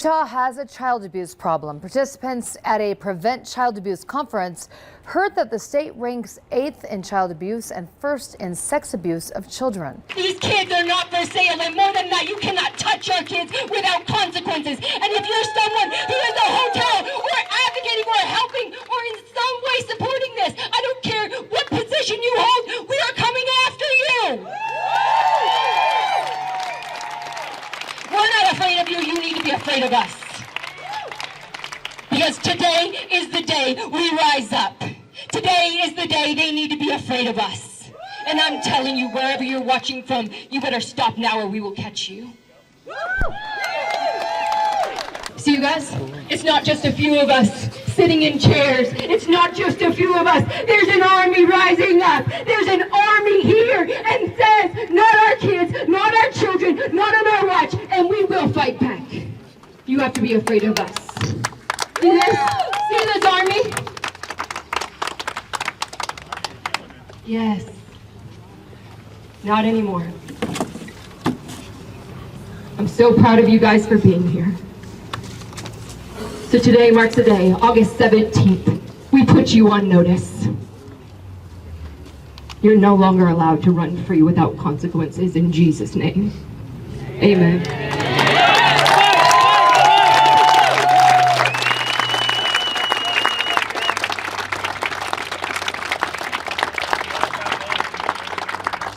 Utah has a child abuse problem. Participants at a Prevent Child Abuse conference heard that the state ranks 8th in child abuse and 1st in sex abuse of children. These kids are not for sale, and more than that, you cannot touch our kids without consequences. And if you're someone who is a hotel or advocating or helping or in some way supporting this, I don't care what position you hold, we are coming after you. We're not afraid of you. You need to be afraid of us. Because today is the day we rise up. Today is the day they need to be afraid of us. And I'm telling you, wherever you're watching from, you better stop now or we will catch you. See, you guys? It's not just a few of us sitting in chairs. It's not just a few of us. There's an army rising up. There's an army here and says, not our kids, not our children, not on our watch, and we will fight back. You have to be afraid of us. See this? See this army? Yes. Not anymore. I'm so proud of you guys for being here. So today marks the day, August 17th. We put you on notice. You're no longer allowed to run free without consequences in Jesus' name. Amen.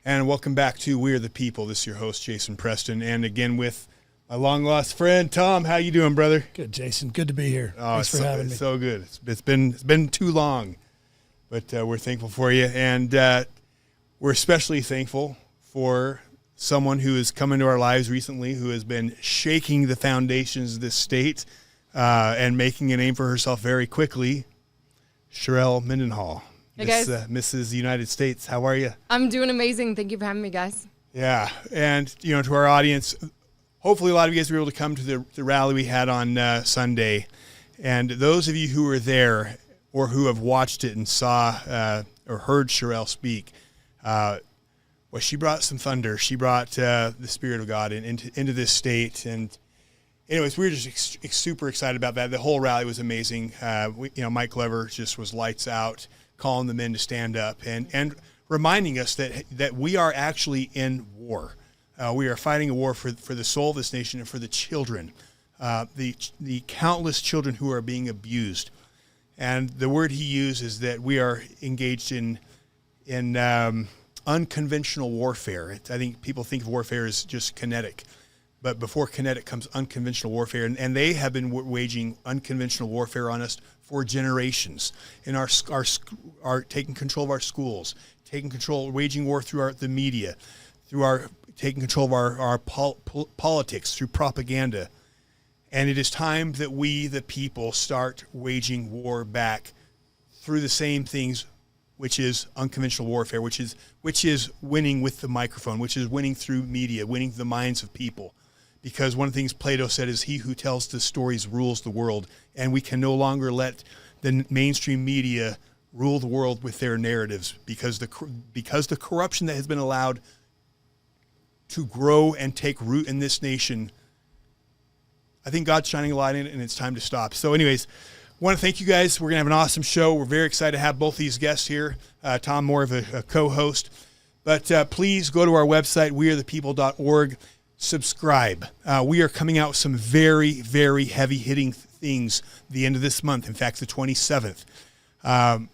And welcome back to We Are the People. This is your host, Jason Preston, and again with my long-lost friend, Tom. How you doing, brother? Good, Jason. Good to be here. Oh, Thanks for having me. It's so good. It's been too long, but we're thankful for you, and we're especially thankful for someone who has come into our lives recently, who has been shaking the foundations of this state and making a name for herself very quickly. Sharelle Mendenhall. Hey guys. Mrs. United States. How are you? I'm doing amazing. Thank you for having me, guys. Yeah, and to our audience, hopefully a lot of you guys were able to come to the rally we had on Sunday. And those of you who were there or who have watched it and saw or heard Charerelle speak, well, she brought some thunder. She brought the Spirit of God into this state. And anyways, we were just super excited about that. The whole rally was amazing. Mike Glover just was lights out, calling the men to stand up and reminding us that we are actually in war. We are fighting a war for the soul of this nation and for the children, the countless children who are being abused. And the word he used is that we are engaged in unconventional warfare. I think people think of warfare as just kinetic, but before kinetic comes unconventional warfare, and they have been waging unconventional warfare on us for generations. In our taking control of our schools, waging war through the media, through taking control of our politics, through propaganda. And it is time that we, the people, start waging war back through the same things, which is unconventional warfare, which is winning with the microphone, which is winning through media, winning the minds of people. Because one of the things Plato said is, he who tells the stories rules the world, and we can no longer let the mainstream media rule the world with their narratives, because the corruption that has been allowed to grow and take root in this nation, I think God's shining a light in it, and it's time to stop. So anyways, I want to thank you guys. We're going to have an awesome show. We're very excited to have both these guests here. Tom, more of a co-host. But please go to our website, wearethepeople.org. Subscribe. We are coming out with some very, very heavy-hitting things the end of this month. In fact, the 27th. I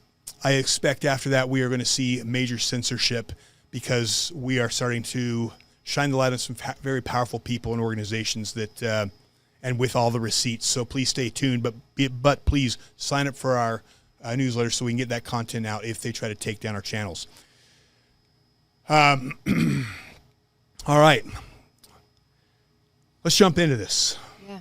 expect after that we are going to see major censorship, because we are starting to shine the light on some very powerful people and organizations that, and with all the receipts. So please stay tuned, but please sign up for our newsletter so we can get that content out if they try to take down our channels. All right. Let's jump into this. Yeah.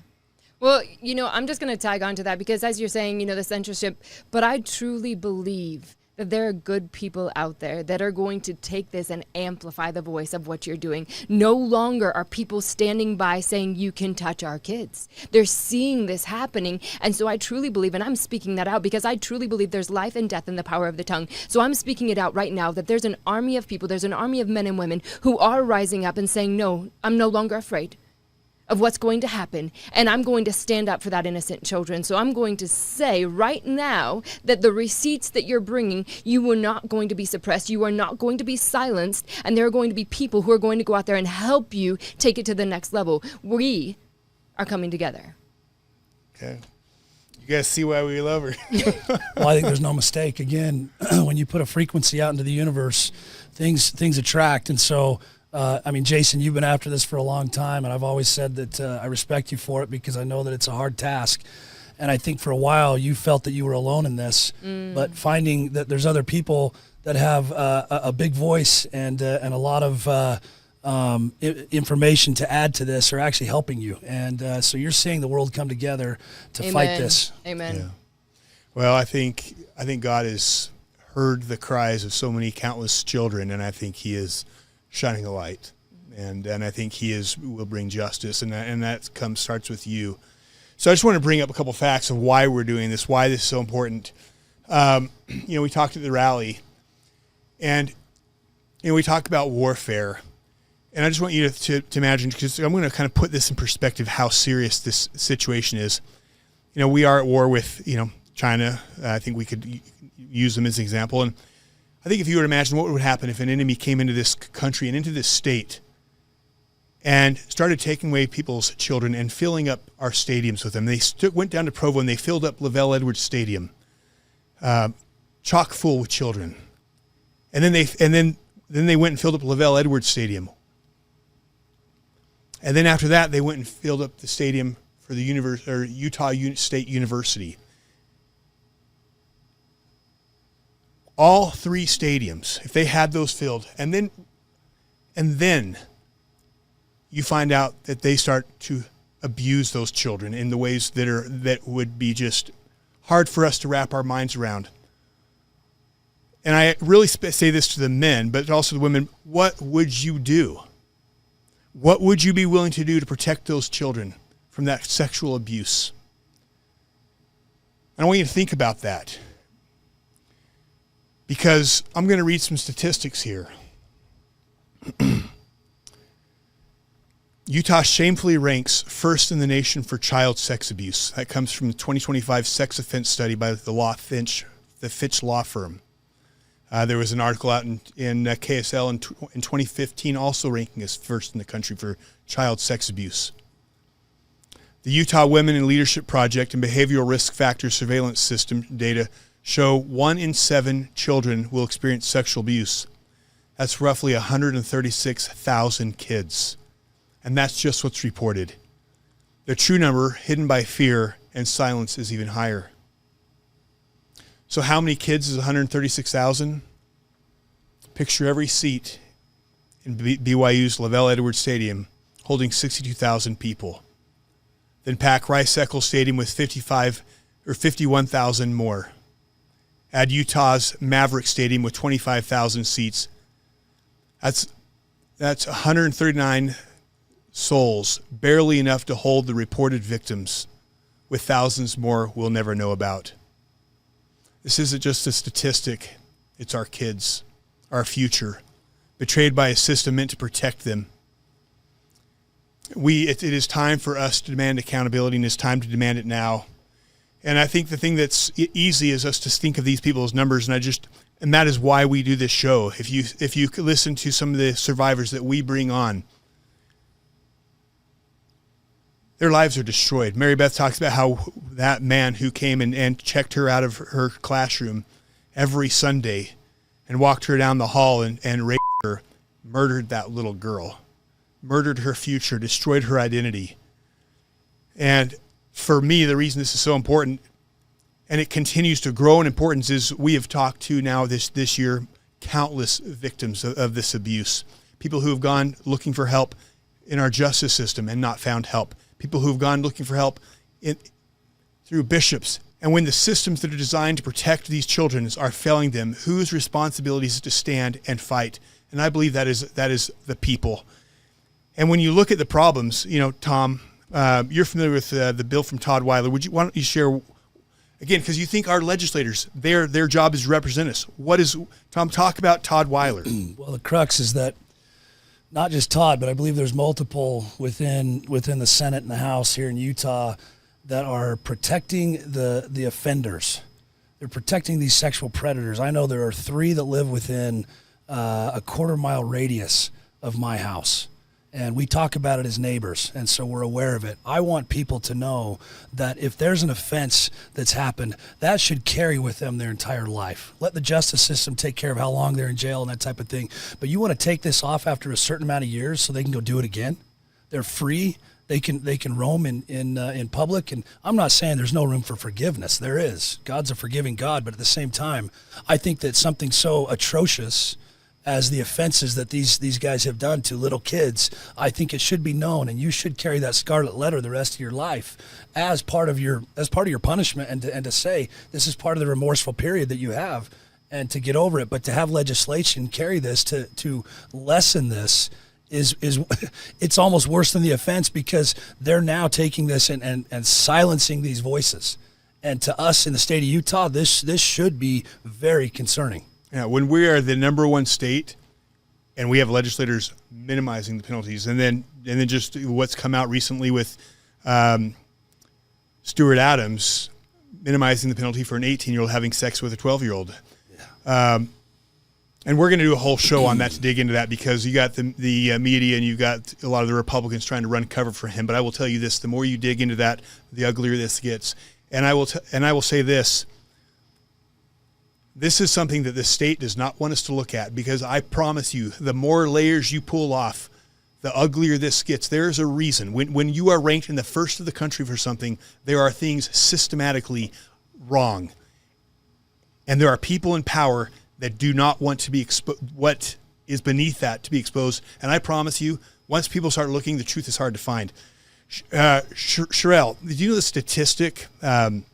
Well, I'm just going to tag on to that, because as you're saying, the censorship, but I truly believe that there are good people out there that are going to take this and amplify the voice of what you're doing. No longer are people standing by saying you can touch our kids. They're seeing this happening. And so I truly believe, and I'm speaking that out because I truly believe there's life and death in the power of the tongue. So I'm speaking it out right now that there's an army of people, there's an army of men and women who are rising up and saying, no, I'm no longer afraid. of what's going to happen, and I'm going to stand up for that innocent children. So I'm going to say right now that the receipts that you're bringing, you are not going to be suppressed, you are not going to be silenced, and there are going to be people who are going to go out there and help you take it to the next level. We are coming together. Okay. You guys see why we love her. Well, I think there's no mistake. Again, when you put a frequency out into the universe, things attract. And so, I mean, Jason, you've been after this for a long time, and I've always said that I respect you for it because I know that it's a hard task. And I think for a while you felt that you were alone in this, but finding that there's other people that have a big voice and a lot of information to add to this are actually helping you. And so you're seeing the world come together to fight this. Amen. Yeah. Well, I think God has heard the cries of so many countless children, and I think He is shining a light, and I think He will bring justice, and that starts with you. So I just want to bring up a couple facts of why we're doing this, why this is so important. We talked at the rally, and we talk about warfare, and I just want you to imagine, because I'm going to kind of put this in perspective, how serious this situation is. We are at war with China. I think we could use them as an example, and I think if you were to imagine what would happen if an enemy came into this country and into this state and started taking away people's children and filling up our stadiums with them. They went down to Provo and they filled up Lavelle Edwards Stadium, chock full with children. And then they went and filled up Lavelle Edwards Stadium. And then after that, they went and filled up the stadium for the Utah State University. All three stadiums, if they had those filled, and then you find out that they start to abuse those children in the ways that would be just hard for us to wrap our minds around. And I really say this to the men, but also the women. What would you do? What would you be willing to do to protect those children from that sexual abuse? And I want you to think about that, because I'm going to read some statistics here. Utah shamefully ranks first in the nation for child sex abuse. That comes from the 2025 sex offense study by the Fitch Law Firm. There was an article out in KSL in 2015 also ranking us first in the country for child sex abuse. The Utah Women in Leadership Project and Behavioral Risk Factor Surveillance System data show 1 in 7 children will experience sexual abuse. That's roughly 136,000 kids. And that's just what's reported. The true number, hidden by fear and silence, is even higher. So how many kids is 136,000? Picture every seat in BYU's Lavelle Edwards Stadium holding 62,000 people. Then pack Rice-Eccles Stadium with 51,000 more. Add Utah's Maverick Stadium with 25,000 seats. That's 139 souls, barely enough to hold the reported victims, with thousands more we'll never know about. This isn't just a statistic. It's our kids, our future, betrayed by a system meant to protect them. It is time for us to demand accountability, and it's time to demand it now. And I think the thing that's easy is us to think of these people as numbers, and that is why we do this show. If you listen to some of the survivors that we bring on, their lives are destroyed. Mary Beth talks about how that man who came and checked her out of her classroom every Sunday and walked her down the hall and raped her, murdered that little girl, murdered her future, destroyed her identity. And for me, the reason this is so important, and it continues to grow in importance, is we have talked to now this year countless victims of this abuse. People who have gone looking for help in our justice system and not found help. People who have gone looking for help through bishops. And when the systems that are designed to protect these children are failing them, whose responsibility is it to stand and fight? And I believe that is the people. And when you look at the problems, Tom, you're familiar with the bill from Todd Weiler. Why don't you share, again, because you think our legislators, their job is to represent us. Tom, talk about Todd Weiler. Well, the crux is that not just Todd, but I believe there's multiple within the Senate and the House here in Utah that are protecting the offenders. They're protecting these sexual predators. I know there are 3 that live within a quarter-mile radius of my house. And we talk about it as neighbors, and so we're aware of it. I want people to know that if there's an offense that's happened, that should carry with them their entire life. Let the justice system take care of how long they're in jail and that type of thing. But you want to take this off after a certain amount of years so they can go do it again? They're free. They can roam in public. And I'm not saying there's no room for forgiveness. There is. God's a forgiving God. But at the same time, I think that something so atrocious as the offenses that these guys have done to little kids, I think it should be known, and you should carry that scarlet letter the rest of your life as part of your punishment, and to say this is part of the remorseful period that you have, and to get over it. But to have legislation carry this to lessen this is it's almost worse than the offense, because they're now taking this and silencing these voices. And to us in the state of Utah, this should be very concerning. Yeah, when we are the number 1 state and we have legislators minimizing the penalties, and then just what's come out recently with Stuart Adams minimizing the penalty for an 18-year-old having sex with a 12-year-old. Yeah. And we're going to do a whole show on that to dig into that, because you got the media and you got a lot of the Republicans trying to run cover for him. But I will tell you this: the more you dig into that, the uglier this gets. And I will say this. This is something that the state does not want us to look at, because I promise you, the more layers you pull off, the uglier this gets. There's a reason. When you are ranked in the first of the country for something, there are things systematically wrong. And there are people in power that do not want to be what is beneath that to be exposed. And I promise you, once people start looking, the truth is hard to find. Charerelle, did you know the statistic on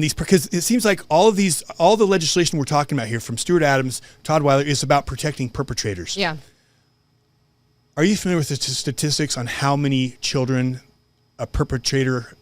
these? Because it seems like all the legislation we're talking about here, from Stuart Adams, Todd Weiler, is about protecting perpetrators. Yeah. Are you familiar with the statistics on how many children a perpetrator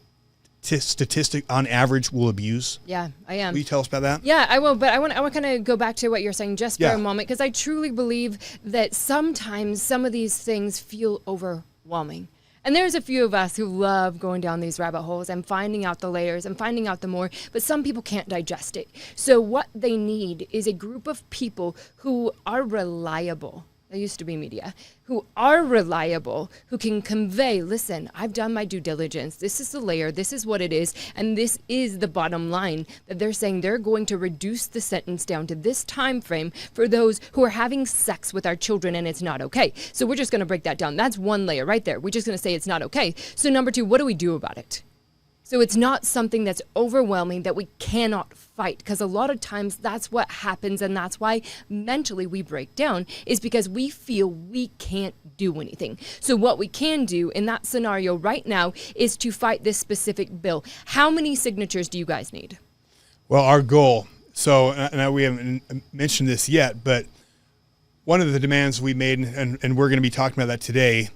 statistic on average will abuse? Yeah, I am. Will you tell us about that? Yeah, I will, but I want to kind of go back to what you're saying just for a moment, because I truly believe that sometimes some of these things feel overwhelming. And there's a few of us who love going down these rabbit holes and finding out the layers and finding out the more, but some people can't digest it. So what they need is a group of people who are reliable. They used to be media, who are reliable, who can convey, listen, I've done my due diligence. This is the layer. This is what it is. And this is the bottom line, that they're saying they're going to reduce the sentence down to this time frame for those who are having sex with our children, and it's not okay. So we're just going to break that down. That's one layer right there. We're just going to say it's not okay. So number 2, what do we do about it? So it's not something that's overwhelming that we cannot fight, because a lot of times that's what happens, and that's why mentally we break down, is because we feel we can't do anything. So what we can do in that scenario right now is to fight this specific bill. How many signatures do you guys need? Well, our goal, so and we haven't mentioned this yet, but one of the demands we made, and we're going to be talking about that today,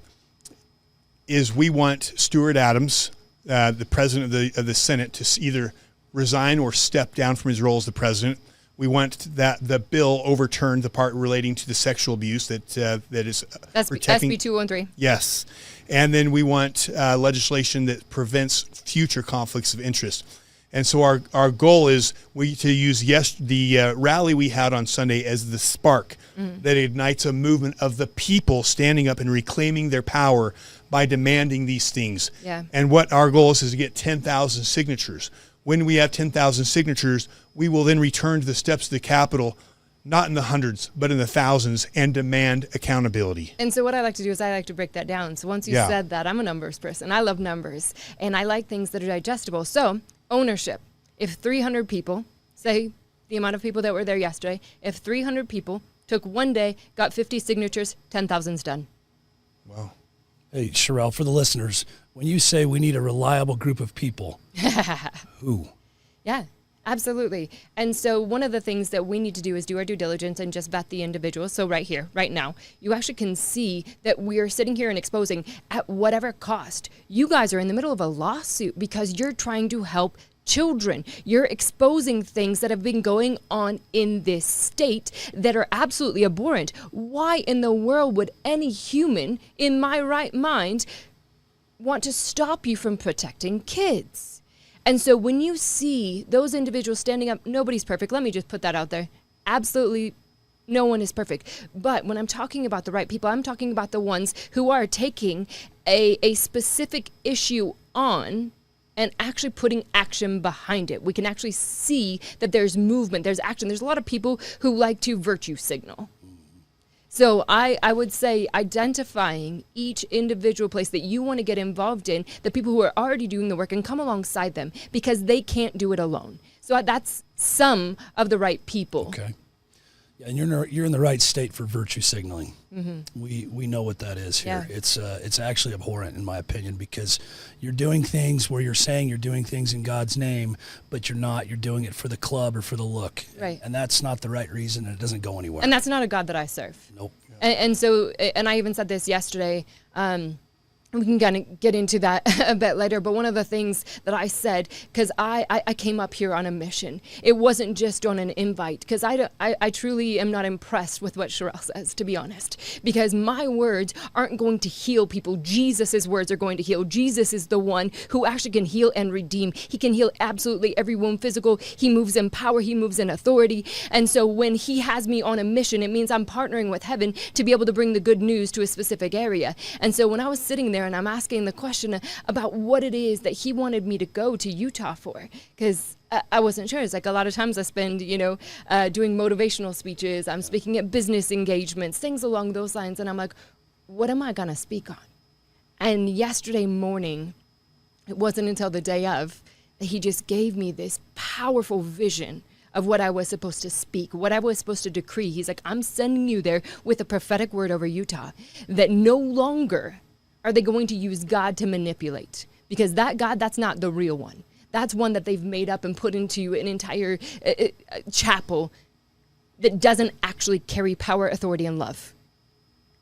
is we want Stuart Adams, the president of the Senate, to either resign or step down from his role as the president. We want that the bill overturned, the part relating to the sexual abuse that is protecting. SB 213. Yes. And then we want legislation that prevents future conflicts of interest. And so our goal is to use the rally we had on Sunday as the spark that ignites a movement of the people standing up and reclaiming their power by demanding these things. Yeah. And what our goal is to get 10,000 signatures. When we have 10,000 signatures, we will then return to the steps of the Capitol, not in the hundreds, but in the thousands, and demand accountability. And so what I like to do is I like to break that down. So once you said that, I'm a numbers person. I love numbers, and I like things that are digestible. So ownership. If 300 people, say the amount of people that were there yesterday, if 300 people took one day, got 50 signatures, 10,000's done. Wow. Hey, Sharelle, for the listeners, when you say we need a reliable group of people, who? Yeah, absolutely. And so one of the things that we need to do is do our due diligence and just vet the individuals. So right here, right now, you actually can see that we are sitting here and exposing at whatever cost. You guys are in the middle of a lawsuit because you're trying to help children. You're exposing things that have been going on in this state that are absolutely abhorrent. Why in the world would any human in my right mind want to stop you from protecting kids? And so when you see those individuals standing up, nobody's perfect. Let me just put that out there. Absolutely no one is perfect. But when I'm talking about the right people, I'm talking about the ones who are taking a specific issue on and actually putting action behind it. We can actually see that there's movement, there's action. There's a lot of people who like to virtue signal. So I would say identifying each individual place that you want to get involved in, the people who are already doing the work, and come alongside them because they can't do it alone. So that's some of the right people. Okay. Yeah, and you're in the right state for virtue signaling. We know what that is here. Yeah. It's actually abhorrent in my opinion, because you're doing things where you're saying you're doing things in God's name, but you're not. You're doing it for the club or for the look. Right. And that's not the right reason, and it doesn't go anywhere. And that's not a God that I serve. Nope. And so, and I even said this yesterday, we can kind of get into that a bit later, but one of the things that I said, because I came up here on a mission. It wasn't just on an invite, because I truly am not impressed with what Charerelle says, to be honest, because my words aren't going to heal people. Jesus' words are going to heal. Jesus is the one who actually can heal and redeem. He can heal absolutely every wound physical. He moves in power. He moves in authority. And so when he has me on a mission, it means I'm partnering with heaven to be able to bring the good news to a specific area. And so when I was sitting there and I'm asking the question about what it is that he wanted me to go to Utah for, because I wasn't sure. It's like a lot of times I spend, doing motivational speeches. I'm speaking at business engagements, things along those lines. And I'm like, what am I going to speak on? And yesterday morning, it wasn't until the day of that he just gave me this powerful vision of what I was supposed to speak, what I was supposed to decree. He's like, I'm sending you there with a prophetic word over Utah, that no longer are they going to use God to manipulate, because that God, that's not the real one. That's one that they've made up and put into an entire chapel that doesn't actually carry power, authority, and love.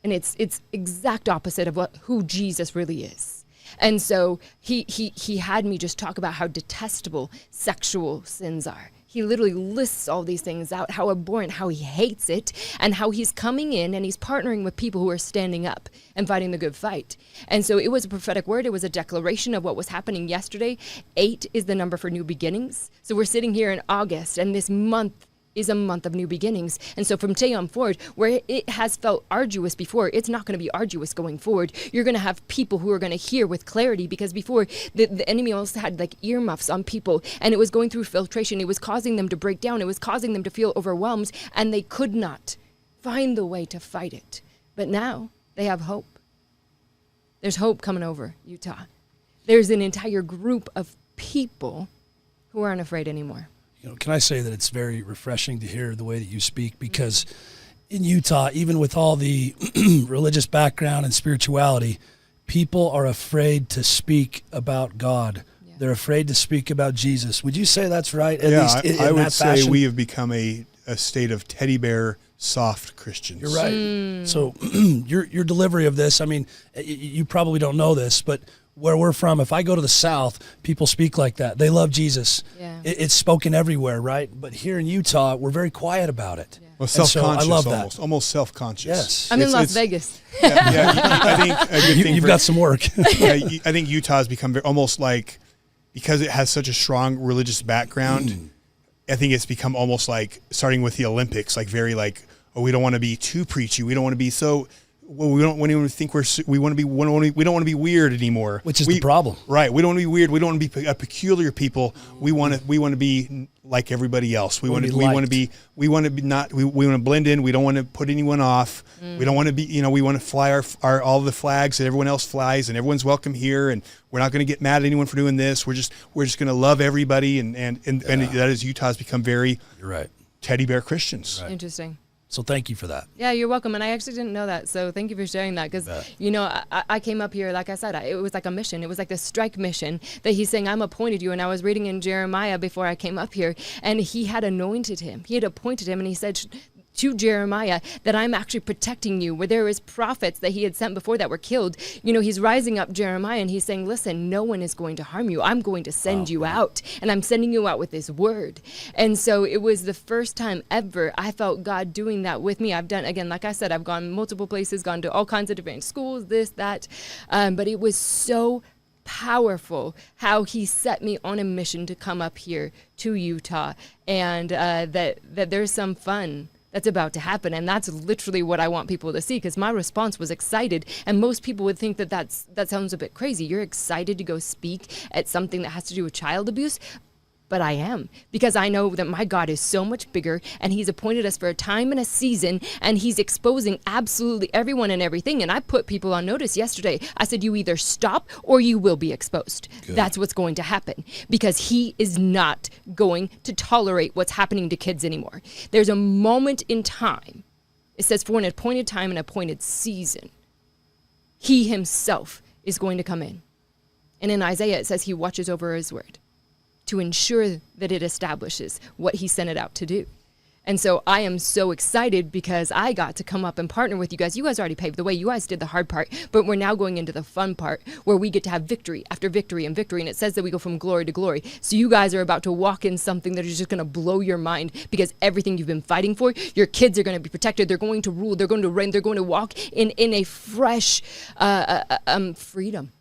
And it's exact opposite of who Jesus really is. And so he had me just talk about how detestable sexual sins are. He literally lists all these things out, how abhorrent, how he hates it, and how he's coming in and he's partnering with people who are standing up and fighting the good fight. And so it was a prophetic word. It was a declaration of what was happening yesterday. 8 is the number for new beginnings. So we're sitting here in August, and this month is a month of new beginnings. And so from today on forward, where it has felt arduous before, it's not going to be arduous going forward. You're going to have people who are going to hear with clarity, because before the enemy also had like earmuffs on people, and it was going through filtration. It was causing them to break down. It was causing them to feel overwhelmed, and they could not find the way to fight it. But now they have hope. There's hope coming over Utah. There's an entire group of people who aren't afraid anymore. Can I say that it's very refreshing to hear the way that you speak, because in Utah, even with all the religious background and spirituality, people are afraid to speak about God. Yeah. They're afraid to speak about Jesus. Would you say that's right? At least in I would that say fashion? we have become a state of teddy bear, soft Christians. You're right. So your delivery of this, I mean, you probably don't know this, but where we're from, if I go to the South, people speak like that. They love Jesus. Yeah. It's spoken everywhere, right? But here in Utah, we're very quiet about it. Well, self-conscious, so I love that. almost self-conscious. Yes. I'm in Las Vegas. I think a good thing You've got some work. I think Utah has become almost like, because it has such a strong religious background, I think it's become almost like, starting with the Olympics, like very like, oh, we don't want to be too preachy. We don't want to be so... Well, we don't even think we don't want to be weird anymore. Which is the problem, right? We don't want to be weird. We don't want to be a peculiar people. We want to be like everybody else. We want to blend in. We don't want to put anyone off. We don't want to be, we want to fly our all the flags that everyone else flies, and everyone's welcome here. And we're not going to get mad at anyone for doing this. We're just going to love everybody. And that is, Utah's become very, you're right, teddy bear Christians. Right. Interesting. So thank you for that. Yeah, you're welcome. And I actually didn't know that. So thank you for sharing that. Because, I came up here, like I said, it was like a mission. It was like the strike mission that he's saying, I'm appointed you. And I was reading in Jeremiah before I came up here, and he had anointed him. He had appointed him, and he said, to Jeremiah that I'm actually protecting you, where there was prophets that he had sent before that were killed. You know, he's rising up Jeremiah and he's saying, listen, no one is going to harm you. I'm going to send you out, and I'm sending you out with this word. And so it was the first time ever I felt God doing that with me. I've done, again, like I said, I've gone multiple places, gone to all kinds of different schools, this, that, but it was so powerful how he set me on a mission to come up here to Utah, and that there's some fun that's about to happen. And that's literally what I want people to see, because my response was excited, and most people would think that sounds a bit crazy. You're excited to go speak at something that has to do with child abuse? But I am, because I know that my God is so much bigger, and he's appointed us for a time and a season, and he's exposing absolutely everyone and everything. And I put people on notice yesterday. I said, you either stop or you will be exposed. Good. That's what's going to happen, because he is not going to tolerate what's happening to kids anymore. There's a moment in time. It says for an appointed time and appointed season, he himself is going to come in. And in Isaiah, it says he watches over his word to ensure that it establishes what he sent it out to do. And so I am so excited because I got to come up and partner with you guys. You guys already paved the way. You guys did the hard part, but we're now going into the fun part where we get to have victory after victory and victory. And it says that we go from glory to glory. So you guys are about to walk in something that is just going to blow your mind, because everything you've been fighting for, your kids are going to be protected. They're going to rule. They're going to reign. They're going to walk in a fresh freedom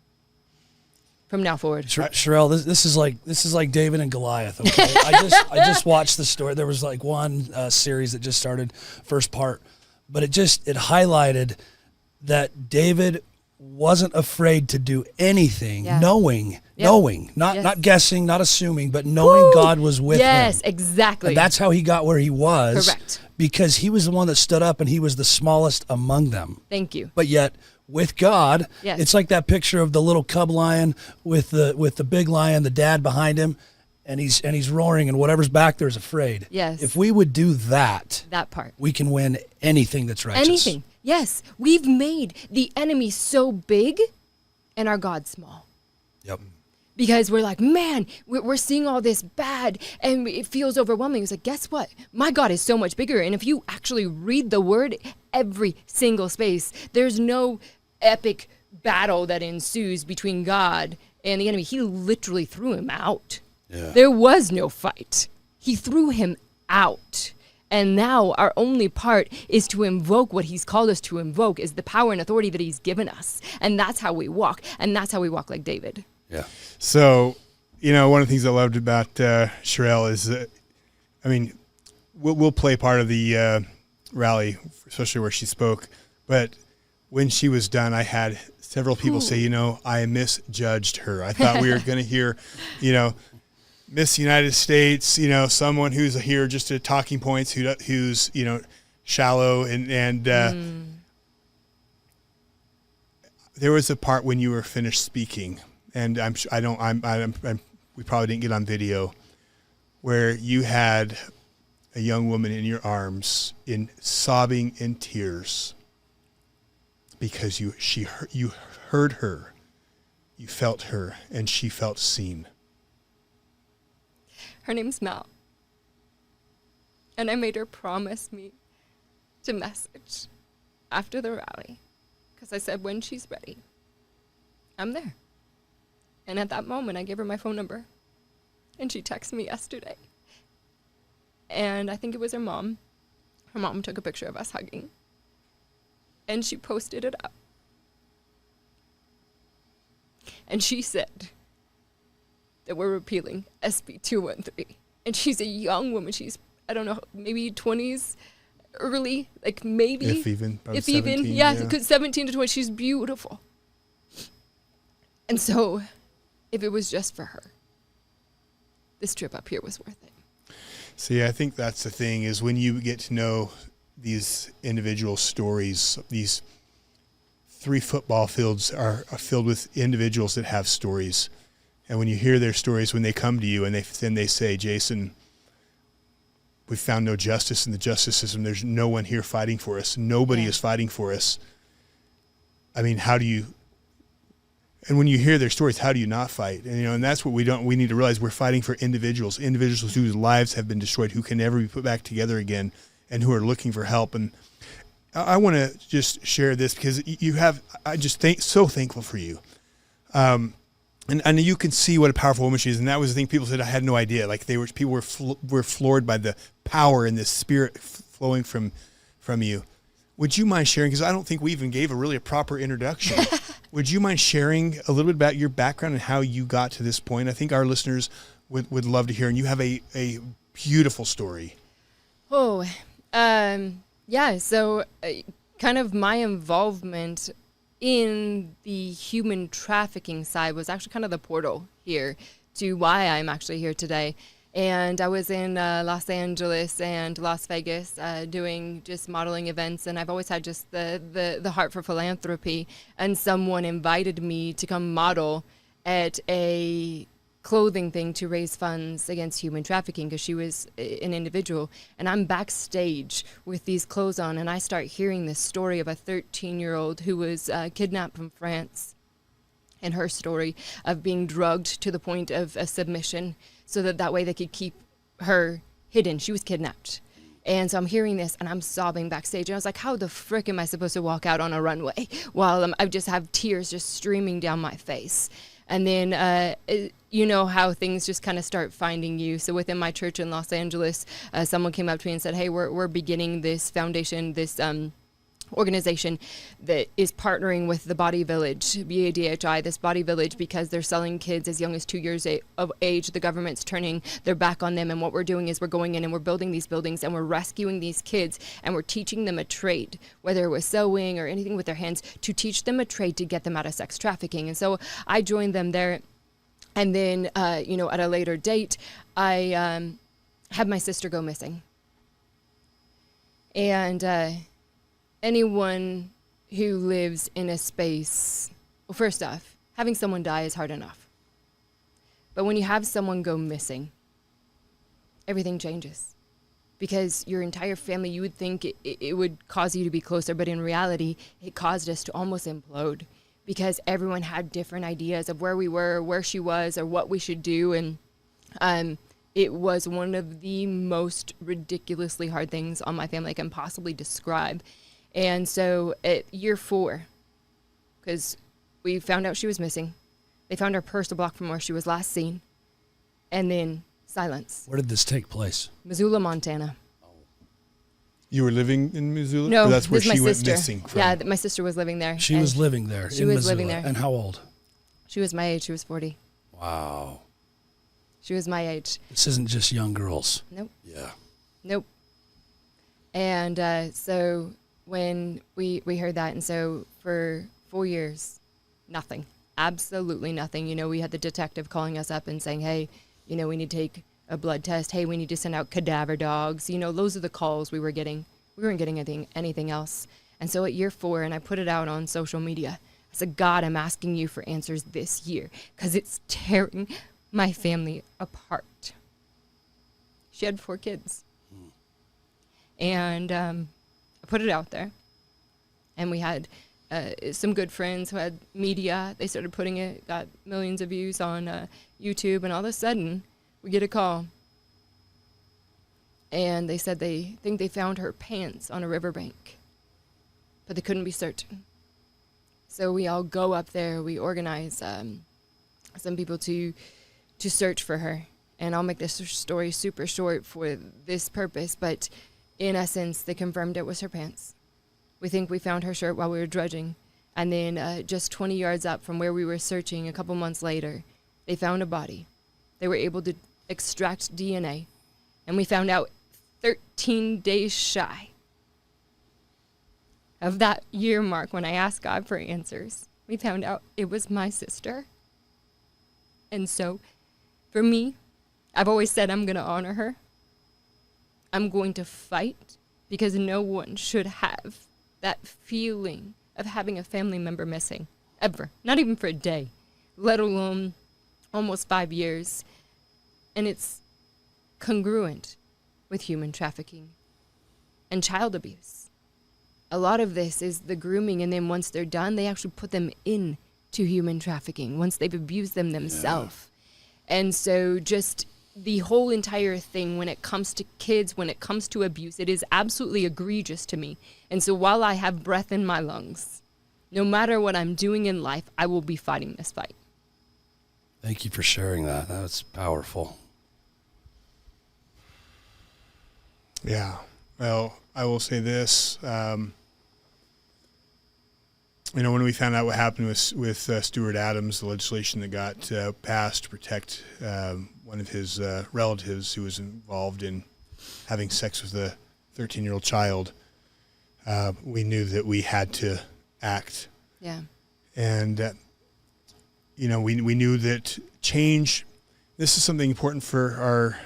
from now forward. Charerelle, this is like David and Goliath. Okay, I just watched the story. There was like one series that just started, first part, but it highlighted that David wasn't afraid to do anything, knowing, not guessing, not assuming, but knowing God was with him. Yes, exactly. And that's how he got where he was. Correct. Because he was the one that stood up, and he was the smallest among them. Thank you. But yet, with God, yes. It's like that picture of the little cub lion with the big lion, the dad behind him, and he's roaring, and whatever's back there is afraid. Yes. If we would do that part, we can win anything that's righteous. Anything. Yes. We've made the enemy so big and our God small. Yep. Because we're like, man, we're seeing all this bad, and it feels overwhelming. It's like, guess what? My God is so much bigger. And if you actually read the word, every single space, there's no epic battle that ensues between God and the enemy. He literally threw him out. Yeah. There was no fight. He threw him out. And now our only part is to invoke what he's called us to invoke, is the power and authority that he's given us. And that's how we walk. And that's how we walk like David. Yeah. So, one of the things I loved about Charerelle is, we'll play part of the rally, especially where she spoke. But when she was done, I had several people say, I misjudged her. I thought we were going to hear, Miss United States, someone who's here just to talking points, who's shallow, and there was a part when you were finished speaking, and we probably didn't get on video, where you had a young woman in your arms, sobbing in tears, because you heard her, you felt her, and she felt seen. Her name's Mel. And I made her promise me to message after the rally, because I said, when she's ready, I'm there. And at that moment, I gave her my phone number. And she texted me yesterday. And I think it was her mom. Her mom took a picture of us hugging. And she posted it up. And she said that we're repealing SB 213. And she's a young woman. She's, I don't know, maybe 20s, early, like maybe. If even, yeah, 17 to 20. She's beautiful. And so, if it was just for her, this trip up here was worth it. See, I think that's the thing, is when you get to know these individual stories, these 3 football fields are filled with individuals that have stories. And when you hear their stories, when they come to you and they say, Jason, we found no justice in the justice system. There's no one here fighting for us. Nobody is fighting for us. I mean, how do you, and when you hear their stories, how do you not fight? And, and that's what we need to realize. We're fighting for individuals whose lives have been destroyed, who can never be put back together again. and who are looking for help. And I want to just share this because I just so thankful for you. And you can see what a powerful woman she is. And that was the thing people said, I had no idea. Like people were floored by the power and the spirit flowing from you. Would you mind sharing, because I don't think we even gave a proper introduction. Would you mind sharing a little bit about your background and how you got to this point? I think our listeners would love to hear, and you have a beautiful story. Oh, yeah. So kind of my involvement in the human trafficking side was actually kind of the portal here to why I'm actually here today. And I was in Los Angeles and Las Vegas doing just modeling events, and I've always had just the heart for philanthropy. And someone invited me to come model at a clothing thing to raise funds against human trafficking, because she was an individual. And I'm backstage with these clothes on, and I start hearing this story of a 13-year-old who was kidnapped from France, and her story of being drugged to the point of a submission so that way they could keep her hidden. She was kidnapped. And so I'm hearing this and I'm sobbing backstage. And I was like, how the frick am I supposed to walk out on a runway while I just have tears just streaming down my face? And then, you know how things just kind of start finding you. So within my church in Los Angeles, someone came up to me and said, hey, we're beginning this foundation, this organization that is partnering with the Body Village, BADHI, this Body Village, because they're selling kids as young as 2 years of age. The government's turning their back on them. And what we're doing is we're going in and we're building these buildings and we're rescuing these kids and we're teaching them a trade, whether it was sewing or anything with their hands, to teach them a trade to get them out of sex trafficking. And so I joined them there. And then, you know, at a later date, I had my sister go missing. And anyone who lives in a space, well, first off, having someone die is hard enough. But when you have someone go missing, everything changes. Because your entire family, you would think it would cause you to be closer, but in reality, it caused us to almost implode. Because everyone had different ideas of where we were, where she was, or what we should do. And it was one of the most ridiculously hard things on my family I can possibly describe. And so at year 4, because we found out she was missing, they found her purse a block from where she was last seen, and then silence. Where did this take place? Missoula, Montana. You were living in Missoula? No, Or that's where this is she my went sister. missing from? Yeah, my sister was living there. She was living there. She in was Missoula. living there. And how old? She was my age. She was 40. Wow. She was my age. This isn't just young girls. Nope. Yeah. Nope. And so when we heard that, and so for 4 years, nothing, absolutely nothing. You know, we had the detective calling us up and saying, hey, you know, we need to take a blood test. Hey, we need to send out cadaver dogs. You know, those are the calls we were getting. We weren't getting anything else. And so at year 4, and I put it out on social media, I said, God, I'm asking you for answers this year because it's tearing my family apart. She had 4 kids. And I put it out there. And we had some good friends who had media. They started putting it, got millions of views on YouTube. And all of a sudden, we get a call. And they said they think they found her pants on a riverbank. But they couldn't be certain. So we all go up there. We organize some people to search for her. And I'll make this story super short for this purpose. But in essence, they confirmed it was her pants. We think we found her shirt while we were dredging. And then just 20 yards up from where we were searching a couple months later, they found a body. They were able to extract DNA. And we found out 13 days shy of that year mark when I asked God for answers. We found out it was my sister. And so, for me, I've always said I'm going to honor her. I'm going to fight because no one should have that feeling of having a family member missing, ever. Not even for a day, let alone almost 5 years. And it's congruent with human trafficking and child abuse. A lot of this is the grooming, and then once they're done, they actually put them into human trafficking once they've abused them themselves. Yeah. And so just the whole entire thing, when it comes to kids, when it comes to abuse, it is absolutely egregious to me. And so while I have breath in my lungs, no matter what I'm doing in life, I will be fighting this fight. Thank you for sharing that. That's powerful. Yeah. Well, I will say this. When we found out what happened with Stuart Adams, the legislation that got passed to protect one of his relatives who was involved in having sex with a 13-year-old child, we knew that we had to act. Yeah. And, we knew that change, this is something important for our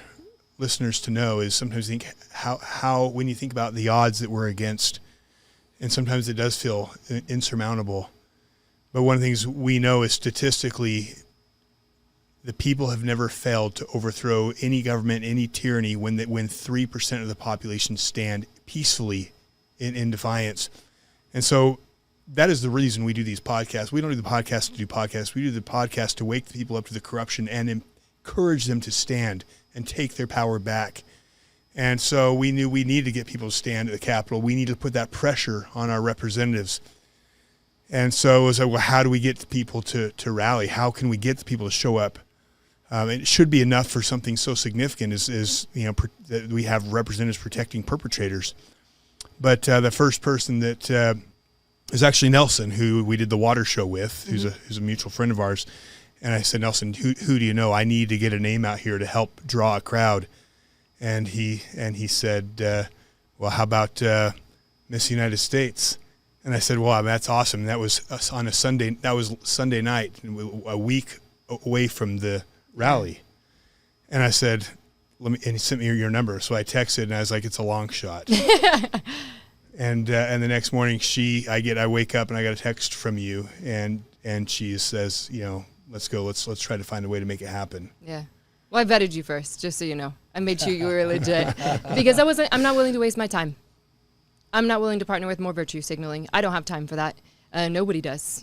listeners to know, is sometimes think how when you think about the odds that we're against, and sometimes it does feel insurmountable. But one of the things we know is statistically, the people have never failed to overthrow any government, any tyranny, when 3% of the population stand peacefully in defiance. And so that is the reason we do these podcasts. We don't do the podcast to do podcasts. We do the podcast to wake the people up to the corruption and encourage them to stand and take their power back. And so we knew we needed to get people to stand at the Capitol. We need to put that pressure on our representatives. And so it was like, well, how do we get the people to rally? How can we get the people to show up? It should be enough for something so significant as that we have representatives protecting perpetrators. But the first person that is actually Nelson, who we did the water show with, who's a mutual friend of ours. And I said, Nelson, who do you know? I need to get a name out here to help draw a crowd. And he said, well, how about Miss United States? And I said, well, that's awesome. That was on a Sunday. That was Sunday night, a week away from the rally. And I said, and he sent me your number. So I texted, and I was like, it's a long shot. And the next morning, I wake up and I got a text from you, and she says, let's go. Let's try to find a way to make it happen. Yeah. Well, I vetted you first, just so you know. I made sure you were legit because I'm not willing to waste my time. I'm not willing to partner with more virtue signaling. I don't have time for that. Nobody does.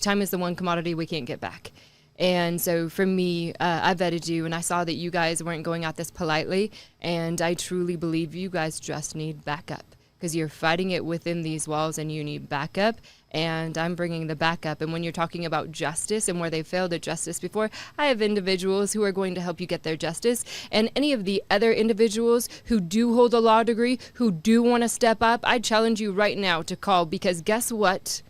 Time is the one commodity we can't get back. And so for me, I vetted you, and I saw that you guys weren't going at this politely, and I truly believe you guys just need backup because you're fighting it within these walls, and you need backup. And I'm bringing the backup. And when you're talking about justice and where they failed at justice before, I have individuals who are going to help you get their justice. And any of the other individuals who do hold a law degree, who do want to step up, I challenge you right now to call, because guess what?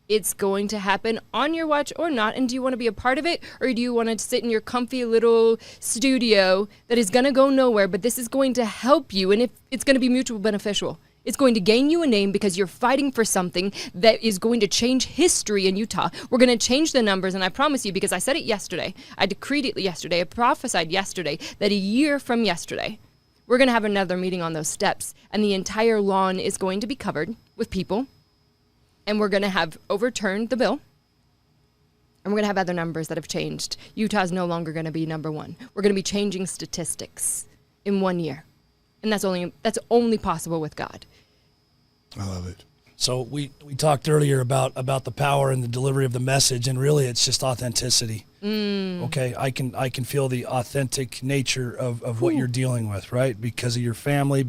It's going to happen on your watch or not. And do you want to be a part of it, or do you want to sit in your comfy little studio that is going to go nowhere? But this is going to help you, and it's going to be mutually beneficial. It's going to gain you a name because you're fighting for something that is going to change history in Utah. We're going to change the numbers, and I promise you, because I said it yesterday, I decreed it yesterday, I prophesied yesterday, that a year from yesterday, we're going to have another meeting on those steps, and the entire lawn is going to be covered with people, and we're going to have overturned the bill, and we're going to have other numbers that have changed. Utah's no longer going to be number one. We're going to be changing statistics in 1 year, and that's only possible with God. I love it. So we talked earlier about the power and the delivery of the message, and really it's just authenticity. Okay, I can feel the authentic nature of what you're dealing with, right? Because of your family,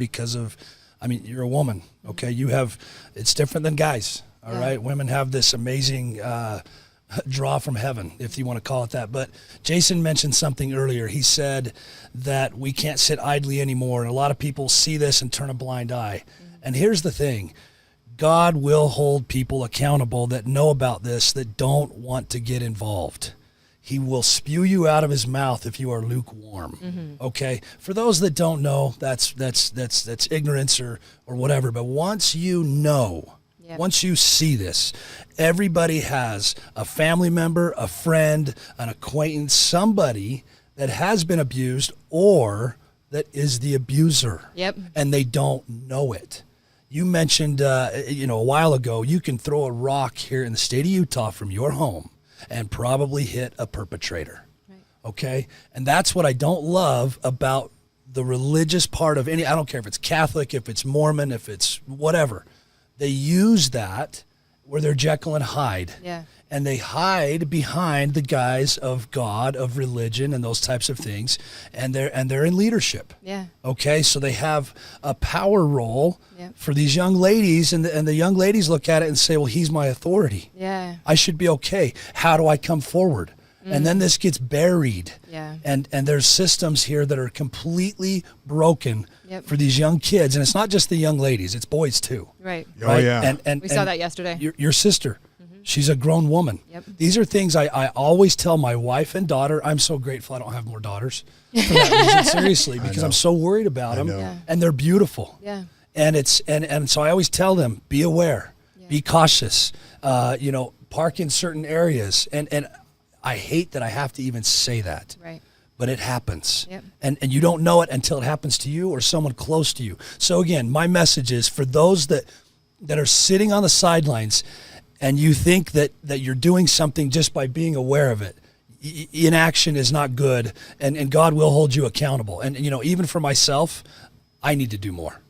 you're a woman, okay? It's different than guys, all right? Women have this amazing draw from heaven, if you want to call it that. But Jason mentioned something earlier. He said that we can't sit idly anymore, and a lot of people see this and turn a blind eye. And here's the thing. God will hold people accountable that know about this, that don't want to get involved. He will spew you out of his mouth if you are lukewarm. Okay? For those that don't know, that's ignorance or whatever. But once you know, once you see this, everybody has a family member, a friend, an acquaintance, somebody that has been abused or that is the abuser. Yep. And they don't know it. You mentioned, a while ago, you can throw a rock here in the state of Utah from your home and probably hit a perpetrator. Right. Okay? And that's what I don't love about the religious part of I don't care if it's Catholic, if it's Mormon, if it's whatever. They use that where they're Jekyll and Hyde. Yeah. And they hide behind the guise of God, of religion, and those types of things, and they're in leadership. Yeah. Okay, so they have a power role Yep. for these young ladies, and the young ladies look at it and say, "Well, he's my authority. Yeah. I should be okay. How do I come forward?" And then this gets buried. Yeah. And there's systems here that are completely broken Yep. for these young kids, and it's not just the young ladies; it's boys too. Right. Oh, Right? yeah. And We saw that yesterday. Your sister, she's a grown woman. Yep. These are things I always tell my wife and daughter. I'm so grateful I don't have more daughters for that reason, seriously, because I'm so worried about them, know. Yeah. and they're beautiful. Yeah. And it's and so I always tell them, be aware, be cautious, park in certain areas. And I hate that I have to even say that. Right. But it happens. Yep. And you don't know it until it happens to you or someone close to you. So again, my message is for those that are sitting on the sidelines and you think that you're doing something just by being aware of it. Inaction is not good, and God will hold you accountable. And even for myself, I need to do more.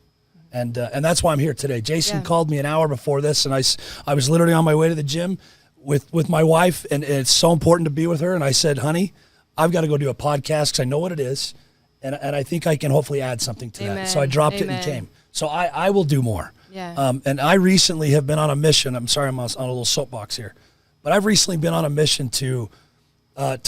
And that's why I'm here today. Jason called me an hour before this, and I was literally on my way to the gym with my wife, and it's so important to be with her. And I said, honey, I've got to go do a podcast because I know what it is, and I think I can hopefully add something to that. So I dropped it and came. So I will do more. Yeah. And I recently have been on a mission. I'm sorry, I'm on a little soapbox here, but I've recently been on a mission to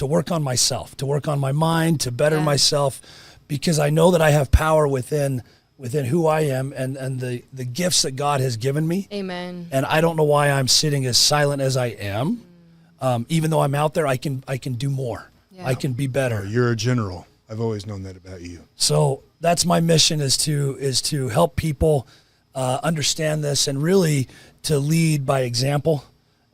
work on myself, to work on my mind, to better myself, because I know that I have power within who I am and the gifts that God has given me. Amen. And I don't know why I'm sitting as silent as I am. Even though I'm out there, I can do more. Yeah. I can be better. You're a general. I've always known that about you. So that's my mission, is to help people understand this and really to lead by example.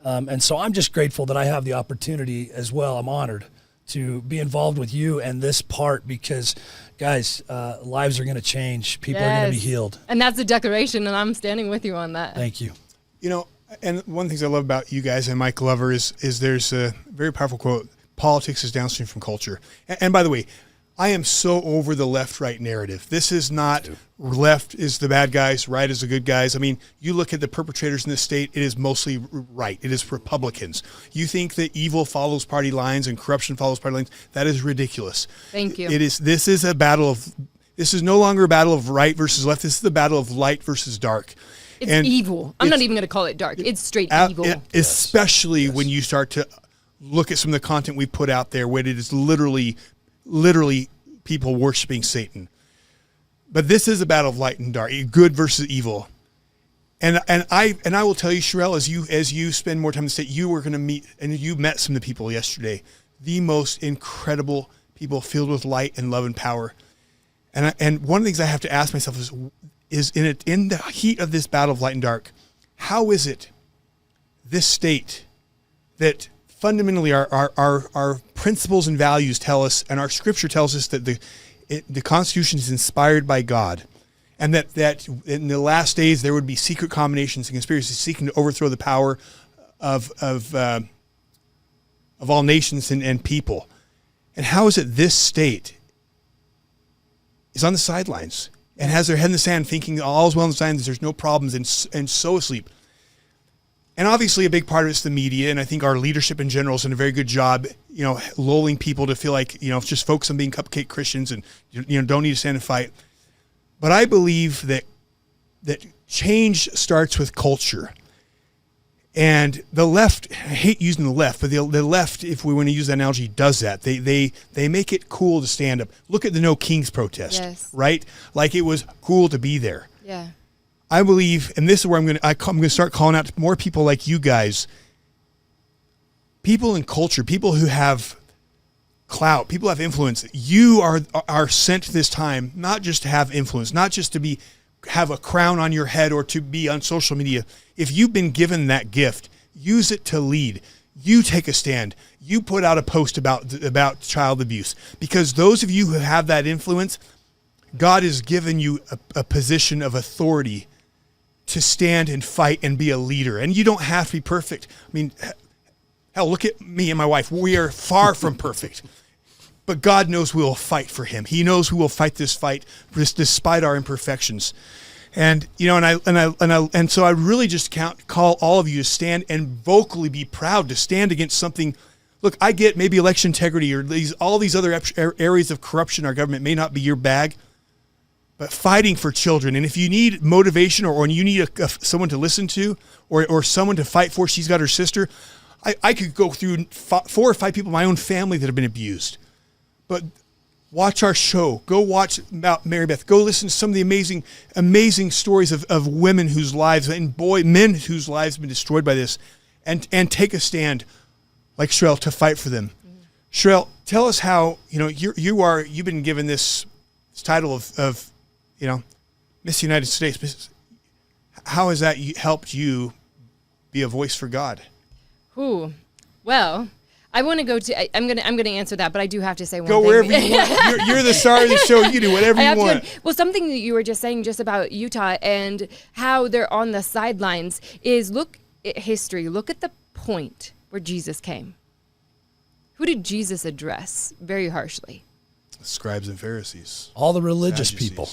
And so I'm just grateful that I have the opportunity as well. I'm honored to be involved with you and this part, because guys, lives are going to change. People are going to be healed. And that's the declaration, and I'm standing with you on that. Thank you. And one of the things I love about you guys and Mike Glover is there's a very powerful quote: politics is downstream from culture. And by the way, I am so over the left-right narrative. This is not left is the bad guys, right is the good guys. I mean, you look at the perpetrators in this state, it is mostly right. It is Republicans. You think that evil follows party lines and corruption follows party lines. That is ridiculous. Thank you. This is no longer a battle of right versus left. This is the battle of light versus dark. It's evil. I'm not even going to call it dark. It's straight evil. Especially when you start to look at some of the content we put out there, where it is literally people worshiping Satan. But this is a battle of light and dark, good versus evil. And I will tell you, Charerelle, as you spend more time in the state, you were going to meet, and you met some of the people yesterday, the most incredible people filled with light and love and power. And one of the things I have to ask myself is in the heat of this battle of light and dark, how is it this state that fundamentally our principles and values tell us, and our scripture tells us that the Constitution is inspired by God, and that in the last days there would be secret combinations and conspiracies seeking to overthrow the power of all nations and people. And how is it this state is on the sidelines and has their head in the sand, thinking all's well in the signs, there's no problems, and so asleep? And obviously a big part of it's the media, and I think our leadership in general has done a very good job, lulling people to feel like, just focus on being cupcake Christians and, don't need to stand and fight. But I believe that change starts with culture. And the left, I hate using the left, but the left, if we want to use that analogy, does that. They make it cool to stand up. Look at the No Kings protest, right? Like it was cool to be there. Yeah. I believe, and this is where I'm going to start calling out to more people like you guys, people in culture, people who have clout, people who have influence. You are sent this time not just to have influence, not just to have a crown on your head or to be on social media. If you've been given that gift, use it to lead. You take a stand. You put out a post about child abuse, because those of you who have that influence, God has given you a position of authority to stand and fight and be a leader. And you don't have to be perfect. I mean, hell, look at me and my wife. We are far from perfect. But God knows we will fight for him. He knows we will fight this fight despite our imperfections. And so I really just call all of you to stand and vocally be proud to stand against something. Look, I get maybe election integrity or all these other areas of corruption in our government may not be your bag, but fighting for children. And if you need motivation or you need someone to listen to or someone to fight for, she's got her sister. I could go through 4 or 5 people in my own family that have been abused. But watch our show. Go watch about Mary Beth. Go listen to some of the amazing, amazing stories of women whose lives and men whose lives have been destroyed by this, and take a stand like Sharelle to fight for them. Mm-hmm. Sharelle, tell us how you've been given this title of Miss United States. How has that helped you be a voice for God? Ooh, well. I want to go to. I'm gonna answer that, but I do have to say one thing. Go wherever you want. You're the star of the show. You do whatever you want. Well, something that you were just saying just about Utah and how they're on the sidelines is look at history. Look at the point where Jesus came. Who did Jesus address very harshly? Scribes and Pharisees. All the religious people.